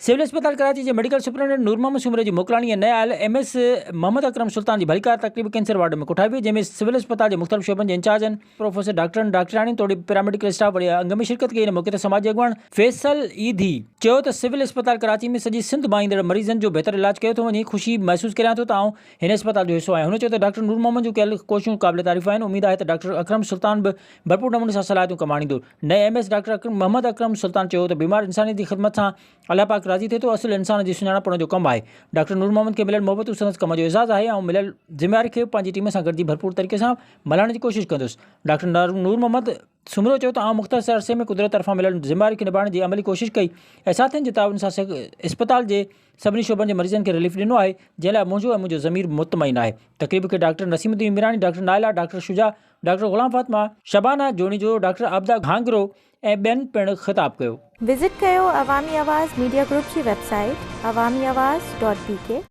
Civil अस्पताल कराची जे medical superintendent नूर मोहम्मद सूमरे जी मोकलाणी नए आयल MS Mohammad Akram सुल्तान जी भलीकार तकरीब कैंसर वार्ड में कोठाई हुई, जंहिंमें सिविल अस्पताल के मुख्तलिफ शोबन के इंचार्ज आहिनि, प्रोफेसर डॉक्टरनि डॉक्टराणी तोड़ी पैरामेडिकल स्टाफ वरी अंग में शिरकत कई। मौके ते समाजी अगवान फैसल ईदी चयो त सिविल अस्पताल कराची में सॼी सिंध मां ईंदड़ मरीज़नि जो बहितर इलाज कयो थो वञे। ख़ुशी महसूस करियां थो त हिन अस्पताल जो हिस्सो आहियां। हुन चयो त डॉक्टर नूर मोहम्मद जूं कयल कोशिशूं क़ाबिल तारीफ़ आहिनि। उम्मीद आहे त डॉक्टर अकरम सुल्तान भी भरपूर नमूने सां सलाहियतूं कमाणींदो। नए MS डॉक्टर मोहम्मद अकरम सुल्तान चयो त बीमार इंसानी जी ख़िदमत सां अल्लाह पाक राज़ी थिए थो। असुल इंसान जी सुञाणप जो कमु आहे। डॉक्टर नूर मोहम्मद के मिलियल मोहबतूं संदसि कम जो एज़ाज़ आहे ऐं मिलियल ज़िम्मेवारी खे पंहिंजी टीम सां गॾिजी भरपूर तरीक़े सां मल्हाइण जी कोशिशि कंदुसि। डॉक्टर नूर मोहम्मद सुमरो चयो त मुख़्तसर अरसे में कुदरत तरफ़ां मिलियल ज़िम्मेवारी खे निभाइण जी अमली कोशिशि कई ऐं साथियुनि जे ताउन सां अस्पताल जे सभिनी शोबनि जे मरीज़नि खे रिलीफ ॾिनो आहे, जंहिं लाइ मुंहिंजो ज़मीर मुतमईन आहे। तक़रीब खे doctor Naseemuddin Mirani, doctor Naila, doctor Shuja, doctor Ghulam Fatima, Shabana Junejo, doctor Abida Ghangro ऐं ॿियनि पिणु ख़िताब कयो। विज़िट कयो अवामी आवाज़ मीडिया ग्रुप जी वेबसाइट awamiawaz.pk।